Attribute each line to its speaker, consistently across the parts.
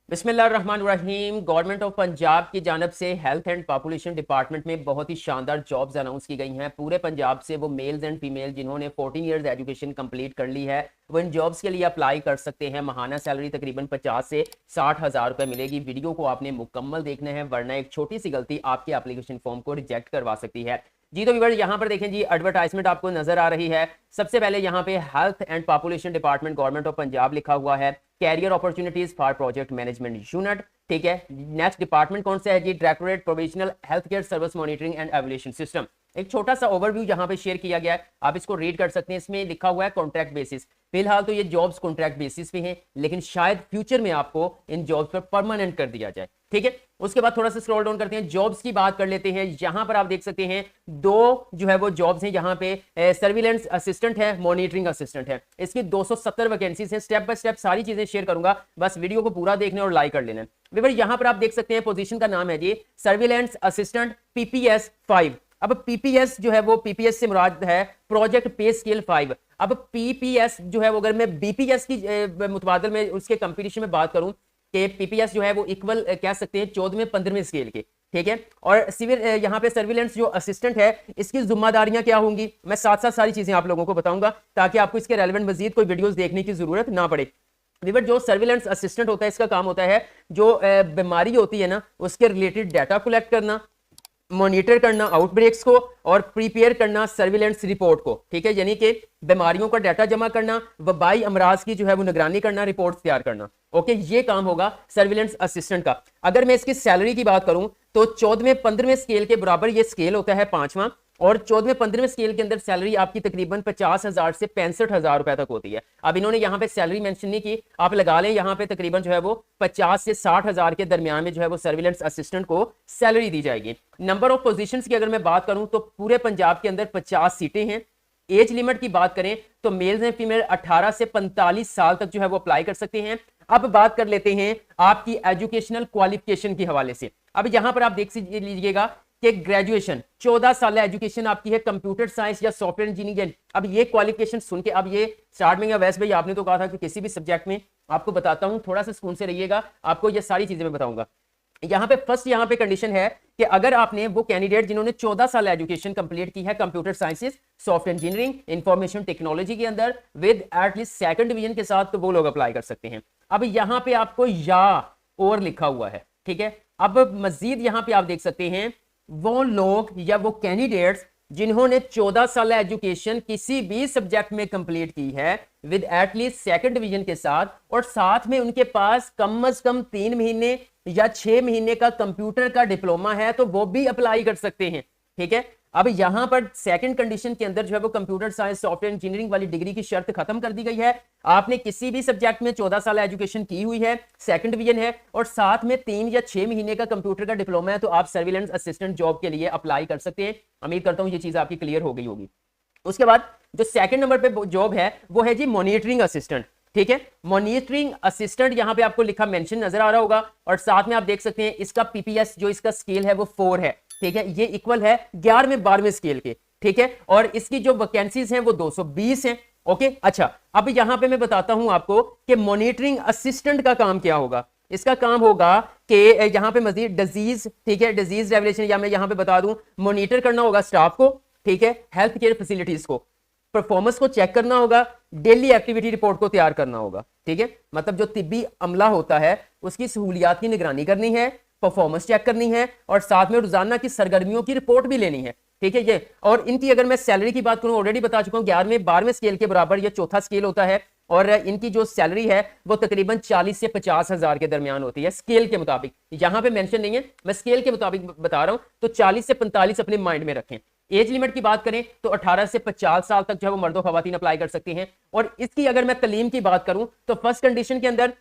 Speaker 1: बिस्मिल्लाहिर्रहमानिर्रहीम। Government of Punjab की जानब से हेल्थ एंड पॉपुलेशन डिपार्टमेंट में बहुत ही शानदार जॉब्स अनाउंस की गई हैं। पूरे पंजाब से वो मेल्स एंड फीमेल जिन्होंने 14 इयर्स एजुकेशन कंप्लीट कर ली है वो इन जॉब्स के लिए अप्लाई कर सकते हैं। महाना सैलरी तकरीबन 50 से 60 हज़ार रुपये मिलेगी। वीडियो को आपने मुकम्मल देखना है वरना एक छोटी सी गलती आपके एप्लीकेशन फॉर्म को रिजेक्ट करवा सकती है। जी तो व्यूअर यहाँ पर देखें जी, एडवर्टाइजमेंट आपको नजर आ रही है। सबसे पहले यहाँ पे health and population department government of Punjab लिखा हुआ है। Career opportunities for project management unit, ठीक है। नेक्स्ट डिपार्टमेंट कौन सा है जी? Directorate provisional health care service monitoring and evaluation system. एक छोटा सा ओवरव्यू यहाँ पे शेयर किया गया है, आप इसको रीड कर सकते हैं। इसमें लिखा हुआ है कॉन्ट्रैक्ट बेसिस। फिलहाल तो ये जॉब्स कॉन्ट्रैक्ट बेसिस पे हैं, लेकिन शायद फ्यूचर में आपको इन जॉब्स पर परमानेंट कर दिया जाए, ठीक है। उसके बाद थोड़ा सा स्क्रॉल डाउन करते हैं, जॉब्स की बात कर लेते हैं। यहां पर आप देख सकते हैं दो जो है वो जॉब्स हैं। यहाँ पे सर्विलेंस असिस्टेंट है, मॉनिटरिंग असिस्टेंट है। इसकी 270 वैकेंसीज हैं। स्टेप बाय स्टेप सारी चीजें शेयर करूंगा, बस वीडियो को पूरा देखना और लाइक कर लेना। विवर यहाँ पर आप देख सकते हैं पोजीशन का नाम है जी सर्विलेंस असिस्टेंट पीपीएस 5। अब पीपीएस जो है वो पीपीएस से मुराद है प्रोजेक्ट पे स्केल 5। अब पीपीएस जो है वो अगर मैं बीपीएस की मुतबादल में उसके कंपटीशन में बात करूं कि पीपीएस जो है वो इक्वल कह सकते हैं 14वें 15वें स्केल के, ठीक है। और सिविल यहाँ पे सर्विलेंस जो असिस्टेंट है इसकी जिम्मेदारियां क्या होंगी, मैं साथ साथ सारी चीजें आप लोगों को बताऊंगा ताकि आपको इसके रेलेवेंट मजीद कोई वीडियोस देखने की जरूरत ना पड़े। विवर जो सर्विलेंस असिस्टेंट होता है इसका काम होता है जो बीमारी होती है ना उसके रिलेटेड डाटा कलेक्ट करना, मॉनिटर करना आउटब्रेक्स को और प्रिपेयर करना सर्विलेंस रिपोर्ट को, ठीक है। यानी कि बीमारियों का डाटा जमा करना, वबाई अमराज की जो है वो निगरानी करना, रिपोर्ट्स तैयार करना, ओके। ये काम होगा सर्विलेंस असिस्टेंट का। अगर मैं इसकी सैलरी की बात करूं तो 14वें 15वें स्केल के बराबर ये स्केल होता है 5वां, और 14वें 15वें स्केल के अंदर सैलरी आपकी तकरीबन 50,000 से 65,000 रुपए तक होती है। अब इन्होंने यहाँ पे सैलरी मेंशन नहीं की, आप लगा लें यहाँ पे तकरीबन जो है वो 50 से 60,000 के दरमियान में जो है वो सर्विलेंस असिस्टेंट को सैलरी दी जाएगी। नंबर ऑफ पोजीशंस की अगर मैं बात करूं तो पूरे पंजाब के अंदर 50 सीटें हैं। एज लिमिट की बात करें तो मेल्स एंड फीमेल 18 से 45 साल तक जो है वो अप्लाई कर सकते हैं। अब बात कर लेते हैं आपकी एजुकेशनल क्वालिफिकेशन के हवाले से। अब यहां पर आप देख लीजिएगा कि ग्रेजुएशन 14 साल एजुकेशन आपकी है कंप्यूटर साइंस या सॉफ्टवेयर इंजीनियरिंग। अब ये क्वालिफिकेशन सुन के अब ये स्टार्ट में वैसे भाई आपने तो कहा था कि किसी भी सब्जेक्ट में आपको बताता हूं, थोड़ा सा सुकून से रहिएगा, आपको ये सारी चीजें मैं बताऊंगा। यहाँ पे फर्स्ट यहाँ पे कंडीशन है कि अगर आपने वो कैंडिडेट जिन्होंने 14 साल एजुकेशन कंप्लीट की है computer sciences software engineering information technology के अंदर विद एटलीस्ट सेकंड डिवीजन के साथ, तो वो लोग अप्लाई कर सकते हैं। अब यहाँ पे आपको या और लिखा हुआ है, ठीक है। अब मजीद यहाँ पे आप देख सकते हैं वो लोग या वो कैंडिडेट्स जिन्होंने 14 साल एजुकेशन किसी भी सब्जेक्ट में कंप्लीट की है विद एटलीस्ट सेकंड डिवीजन के साथ, और साथ में उनके पास कम से कम 3 महीने या 6 महीने का कंप्यूटर का डिप्लोमा है, तो वो भी अप्लाई कर सकते हैं, ठीक है। अब यहां पर सेकंड कंडीशन के अंदर जो है वो कंप्यूटर साइंस सॉफ्टवेयर इंजीनियरिंग वाली डिग्री की शर्त खत्म कर दी गई है। आपने किसी भी सब्जेक्ट में 14 साल एजुकेशन की हुई है, सेकंड डिवीजन है और साथ में 3 या 6 महीने का कंप्यूटर का डिप्लोमा है, तो आप सर्विलेंस असिस्टेंट जॉब के लिए अप्लाई कर सकते हैं। उम्मीद करता हूं ये चीज आपकी क्लियर हो गई होगी। उसके बाद जो सेकंड नंबर पे जॉब है वो है जी मॉनिटरिंग असिस्टेंट, ठीक है। मॉनिटरिंग असिस्टेंट यहां पे आपको लिखा मेंशन नजर आ रहा होगा, और साथ में आप देख सकते हैं इसका पीपीएस जो इसका स्केल है वो 4 है, ठीक है। ये इक्वल है 11वें 12वें स्केल के, ठीक है। और इसकी जो वैकेंसीज हैं वो 220 हैं, ओके। अच्छा, अब यहां पे मैं बताता हूं आपको कि मॉनिटरिंग असिस्टेंट का काम क्या होगा। इसका काम होगा कि यहां पे मजीद डिजीज, ठीक है, डिजीज रेवलेशन, या मैं यहां पे बता दूं मॉनिटर करना होगा स्टाफ को, ठीक है, हेल्थ केयर फैसिलिटीज को, परफॉर्मेंस को चेक करना होगा, डेली एक्टिविटी रिपोर्ट को तैयार करना होगा, ठीक है। मतलब जो तिब्बी अमला होता है उसकी सहूलियात की निगरानी करनी है, परफॉर्मेंस चेक करनी है और साथ में रोजाना की सरगर्मियों की रिपोर्ट भी लेनी है, ठीक है। ये और इनकी अगर मैं सैलरी की बात करूं ऑलरेडी बता चुका हूं 11वें 12वें स्केल के बराबर ये चौथा स्केल होता है, और इनकी जो सैलरी है वो तकरीबन 40 से 50,000 के दरमियान होती है स्केल के मुताबिक। यहां पे मेंशन नहीं है, मैं स्केल के मुताबिक बता रहा हूं, तो 40 से 45 अपने माइंड में रखें। एज लिमिट की बात करें तो 18 से 50 साल तक जो है वो मर्दों खवातीन अप्लाई कर सकती हैं। और इसकी अगर मैं तलीम की बात करूं तो फर्स्ट कंडीशन के अंदर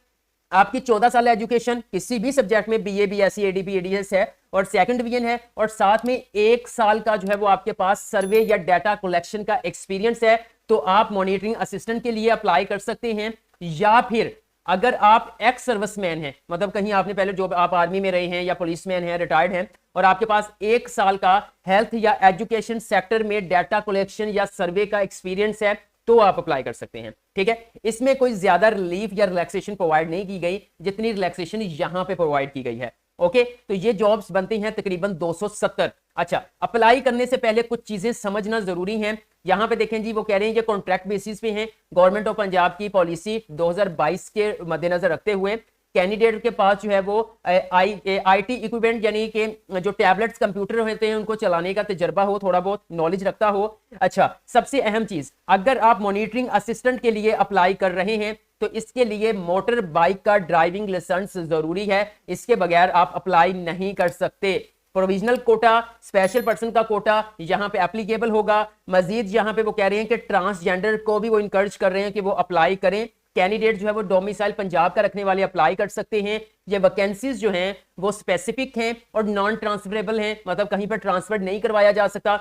Speaker 1: आपकी 14 साल एजुकेशन किसी भी सब्जेक्ट में बीए बीएससी एडीपी एडीएस है और सेकंड डिवीजन है, और साथ में 1 साल का जो है वो आपके पास सर्वे या डाटा कलेक्शन का एक्सपीरियंस है, तो आप मॉनिटरिंग असिस्टेंट के लिए अप्लाई कर सकते हैं। या फिर अगर आप एक्स सर्विसमैन हैं, मतलब कहीं आपने पहले जो आप आर्मी में रहे हैं या पुलिसमैन हैं, रिटायर्ड हैं, और आपके पास 1 साल का हेल्थ या एजुकेशन सेक्टर में डाटा कलेक्शन या सर्वे का एक्सपीरियंस है, तो आप अप्लाई कर सकते हैं। ठीक है, इसमें कोई ज्यादा रिलीफ या रिलैक्सेशन प्रोवाइड नहीं की गई जितनी रिलैक्सेशन यहां पे प्रोवाइड की गई है। ओके, तो ये जॉब्स बनती हैं तकरीबन 270। अच्छा, अप्लाई करने से पहले कुछ चीजें समझना जरूरी हैं। यहां पे देखें जी, वो कह रहे हैं ये कॉन्ट्रैक्ट बेसिस पे हैं। गवर्नमेंट ऑफ पंजाब की पॉलिसी 2022 के मद्देनजर रखते हुए कैंडिडेट के पास जो है वो आईटी इक्विपमेंट यानी कि जो टैबलेट्स कंप्यूटर होते हैं उनको चलाने का तजर्बा हो, थोड़ा बहुत नॉलेज रखता हो। अच्छा, सबसे अहम चीज, अगर आप मॉनिटरिंग असिस्टेंट के लिए अप्लाई कर रहे हैं तो इसके लिए मोटर बाइक का ड्राइविंग लाइसेंस जरूरी है, इसके बगैर आप अप्लाई नहीं कर सकते। प्रोविजनल कोटा, स्पेशल पर्सन का कोटा यहां पे एप्लीकेबल होगा। मजीद यहां पे वो कह रहे हैं कि ट्रांसजेंडर को भी वो इनकरेज कर रहे हैं कि वो अप्लाई करें। कैंडिडेट जो है वो डोमिसाइल पंजाब का रखने वाले अप्लाई कर सकते हैं। ये वैकेंसीज जो हैं वो स्पेसिफिक हैं और नॉन ट्रांसफरेबल हैं, मतलब कहीं पर ट्रांसफर नहीं करवाया जा सकता।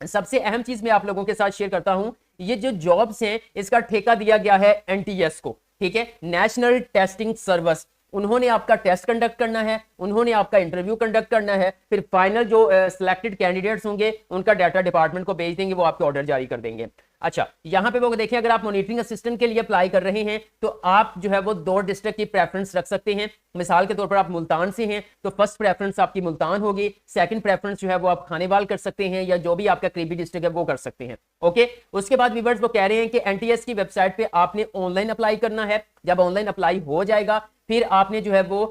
Speaker 1: सबसे अहम चीज मैं आप लोगों के साथ शेयर करता हूं, ये जो जॉब्स हैं इसका ठेका दिया गया है एनटीएस को। ठीक है, नेशनल टेस्टिंग सर्विस, उन्होंने आपका टेस्ट कंडक्ट करना है, उन्होंने आपका इंटरव्यू कंडक्ट करना है, फिर फाइनल जो सिलेक्टेड कैंडिडेट्स होंगे उनका डाटा डिपार्टमेंट को भेज देंगे, वो आपके ऑर्डर जारी कर देंगे। अच्छा, यहां पे वो देखें, अगर आप मॉनिटरिंग असिस्टेंट के लिए अप्लाई कर रहे हैं तो आप जो है वो 2 डिस्ट्रिक्ट की प्रेफरेंस रख सकते हैं। मिसाल के तौर पर आप मुल्तान से हैं तो फर्स्ट प्रेफरेंस आपकी मुल्तान होगी, सेकंड प्रेफरेंस जो है वो आप खानेवाल कर सकते हैं या जो भी आपका करीबी डिस्ट्रिक्ट है वो कर सकते हैं। ओके, उसके बाद व्यूअर्स वो कह रहे हैं कि एनटीएस की वेबसाइट पे आपने ऑनलाइन अप्लाई करना है। जब ऑनलाइन अप्लाई हो जाएगा फिर आपने जो है वो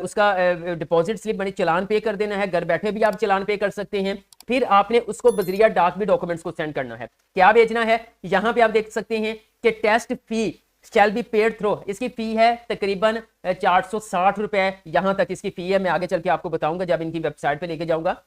Speaker 1: उसका डिपॉजिट स्लिप यानी चालान पे कर देना है, घर बैठे भी आप चालान पे कर सकते हैं। फिर आपने उसको बजरिया डाक भी डॉक्यूमेंट्स को सेंड करना है। क्या भेजना है, यहां पे आप देख सकते हैं कि test fee shall be paid through, इसकी फी है तकरीबन 460 रुपए, यहां तक इसकी फी है। मैं आगे चल के आपको बताऊंगा जब इनकी वेबसाइट पे लेके जाऊंगा।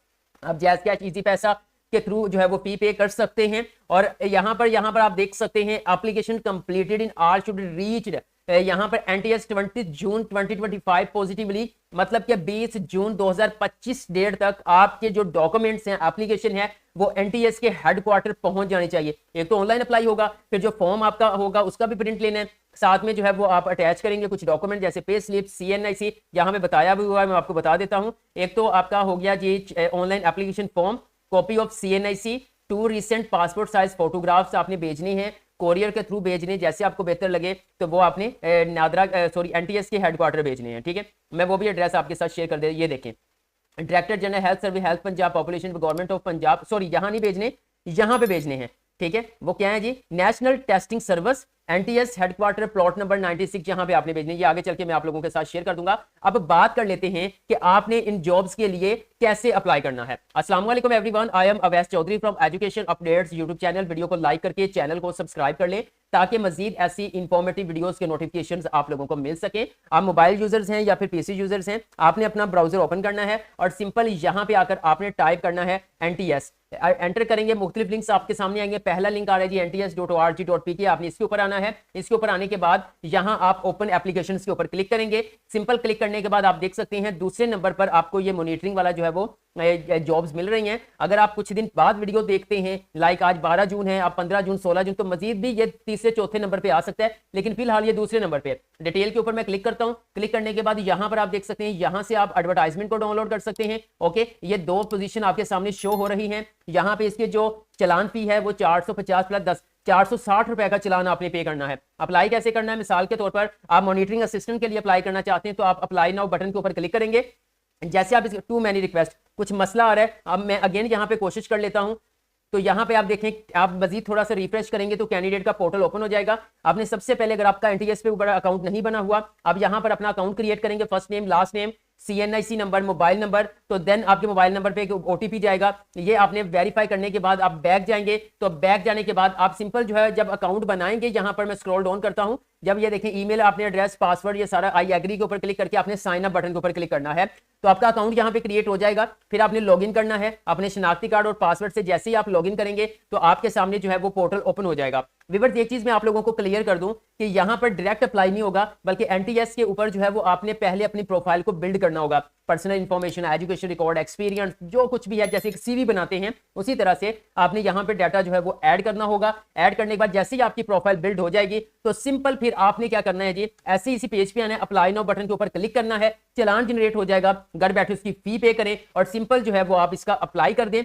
Speaker 1: आप जैज कैश इजी पैसा के थ्रू जो है वो फी पे कर सकते हैं। और यहां पर आप देख सकते हैं application completed in all should reach, यहां पर एनटीएस 20 जून 2025 पॉजिटिवली, मतलब कि 20 जून 2025 डेट तक आपके जो डॉक्यूमेंट्स हैं, एप्लीकेशन है, वो एनटीएस के हेडक्वार्टर पहुंच जाने चाहिए। एक तो ऑनलाइन अप्लाई होगा, फिर जो फॉर्म आपका होगा उसका भी प्रिंट लेना है, साथ में जो है वो आप अटैच करेंगे कुछ डॉक्यूमेंट जैसे पे स्लिप, सीएनआईसी, यहां पे बताया भी हुआ है, मैं आपको बता देता हूं। एक तो आपका हो गया जी online application form, copy of CNIC, 2 recent passport size photographs आपने भेजनी है, कोरियर के थ्रू भेजने, जैसे आपको बेहतर लगे तो वो आपने एनटीएस के हेडक्वार्टर भेजने हैं। ठीक है, मैं वो भी एड्रेस आपके साथ शेयर कर दे। ये देखें, director general health service, health Punjab, population government of Punjab, sorry यहां नहीं भेजने, यहां पे भेजने हैं। ठीक है, वो क्या है जी, national testing service, NTS headquarter, plot number 96, यहां पे आपने भेजने। ये आगे चल के मैं आप लोगों के साथ शेयर कर दूंगा। अब बात कर लेते हैं कि आपने इन जॉब्स के लिए कैसे अप्लाई करना है। अस्सलाम वालेकुम everyone, I am Awais Chaudhry from education updates YouTube channel. Video को लाइक करके चैनल को सब्सक्राइब कर लें ताकि मजीद ऐसी इंफॉर्मेटिव वीडियोस के नोटिफिकेशंस आप लोगों को मिल सके। आप मोबाइल यूजर्स हैं या फिर पीसी यूजर्स हैं, आपने अपना ब्राउजर ओपन करना है और सिंपल यहां पे आकर आपने टाइप करना है एनटीएस, एंटर करेंगे, मुख्तलिफ लिंक्स आपके सामने आएंगे। पहला लिंक आ रहा है जी nts.org.pk, आपने इसके ऊपर आना है। इसके ऊपर आने के बाद यहां आप ओपन एप्लीकेशंस के ऊपर क्लिक करेंगे। सिंपल क्लिक करने के बाद आप देख सकते हैं दूसरे नंबर पर आपको ये मॉनिटरिंग वाला जो है वो जॉब्स मिल रही हैं। अगर आप कुछ दिन बाद वीडियो देखते हैं, लाइक आज 12 जून है, आप 15 जून 16 जून, तो मजीद भी ये तीसरे चौथे नंबर पे आ सकता है, लेकिन फिलहाल ये दूसरे नंबर पे। डिटेल के ऊपर मैं क्लिक करता हूं। क्लिक करने के बाद यहां पर आप देख सकते हैं, यहां से आप एडवर्टाइजमेंट को डाउनलोड कर सकते हैं। ओके, ये 2 पोजीशन आपके सामने शो हो रही हैं। यहां पे इसके जो चलान फी है वो 450 प्लस 10, 460 रुपए का चलान आपने पे करना है। अप्लाई कैसे करना है, मिसाल के तौर पर आप मॉनिटरिंग असिस्टेंट के लिए अप्लाई करना चाहते हैं तो आप अप्लाई नाउ बटन के ऊपर क्लिक करेंगे। जैसे आप टू मैनी रिक्वेस्ट, कुछ मसला आ रहा है, अब मैं अगेन यहां पे कोशिश कर लेता हूं। तो यहां पे आप देखें, आप मजीद थोड़ा सा रिफ्रेश करेंगे तो कैंडिडेट का पोर्टल ओपन हो जाएगा। आपने सबसे पहले, अगर आपका एनटीएस पे ऊपर अकाउंट नहीं बना हुआ, आप यहां पर अपना अकाउंट क्रिएट करेंगे, first name, last name, CNIC number, mobile number, तो देन आपके मोबाइल नंबर पे ओटीपी जाएगा। ये आपने वेरीफाई करने के बाद आप बैक जाएंगे। तो बैक जाने के बाद आप सिंपल जो है जब अकाउंट बनाएंगे, यहां पर मैं स्क्रॉल डाउन करता हूं, जब ये देखें ईमेल, आपने एड्रेस, पासवर्ड, ये सारा आई एग्री के ऊपर क्लिक करके आपने साइन अप बटन के ऊपर क्लिक करना है, तो आपका अकाउंट यहां पे क्रिएट हो जाएगा। फिर आपने लॉगिन करना है अपने शनाख्ती कार्ड और पासवर्ड से। जैसे ही आप लॉगिन करेंगे तो आपके सामने जो है वो पोर्टल ओपन हो जाएगा। व्यूअर्स, एक चीज मैं आप लोगों को क्लियर कर दूं कि यहां पर डायरेक्ट अप्लाई नहीं होगा, बल्कि एनटीएस के ऊपर जो है वो आपने पहले अपनी प्रोफाइल को बिल्ड करना होगा। Personal information, education record, experience, जो कुछ भी है, जैसे एक सीवी बनाते हैं उसी तरह से आपने यहां पे डाटा जो है वो ऐड करना होगा। ऐड करने के बाद जैसे ही आपकी प्रोफाइल बिल्ड हो जाएगी तो सिंपल फिर आपने क्या करना है जी, ऐसे ही इसी पेज पे आना है, अप्लाई नाउ बटन के ऊपर क्लिक करना है, चालान जनरेट हो जाएगा, घर बैठे उसकी फी पे करें और सिंपल जो है वो आप इसका अप्लाई कर दें।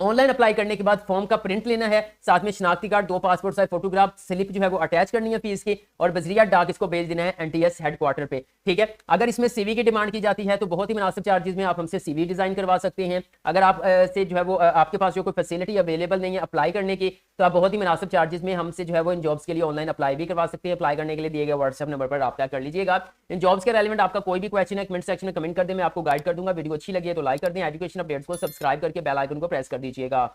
Speaker 1: ऑनलाइन अप्लाई करने के बाद फॉर्म का प्रिंट लेना है, साथ में शनाख्ती card, 2 passport size photograph, slip जो है वो अटैच करनी है फीस की, और बजरिया डाक इसको भेज देना है एनटीएस हेडक्वार्टर पे। ठीक है, अगर इसमें सीवी की डिमांड की जाती है तो बहुत ही मुनासिब चार्जेस में आप हमसे सीवी डिजाइन करवा सकते हैं। अगर आप से जो है वो आपके पास जो कोई फैसिलिटी अवेलेबल नहीं है अप्लाई करने की, तो आप बहुत ही मुनासिब चार्जेस में हमसे जो है वो इन जॉब्स के लिए ऑनलाइन अप्लाई भी करवा सकते हैं। अप्लाई करने के लिए दिए गए व्हाट्सएप नंबर पर रब्ता कर लीजिएगा। इन जॉब्स के रेलिवेंट आपका कोई भी क्वेश्चन है कमेंट सेक्शन में कमेंट कर दे, मैं आपको गाइड कर दूंगा। वीडियो अच्छी लगी है तो लाइक कर दें, एजुकेशन अपडेट्स को सब्सक्राइब करके बेल आइकन को प्रेस कर दीजिएगा।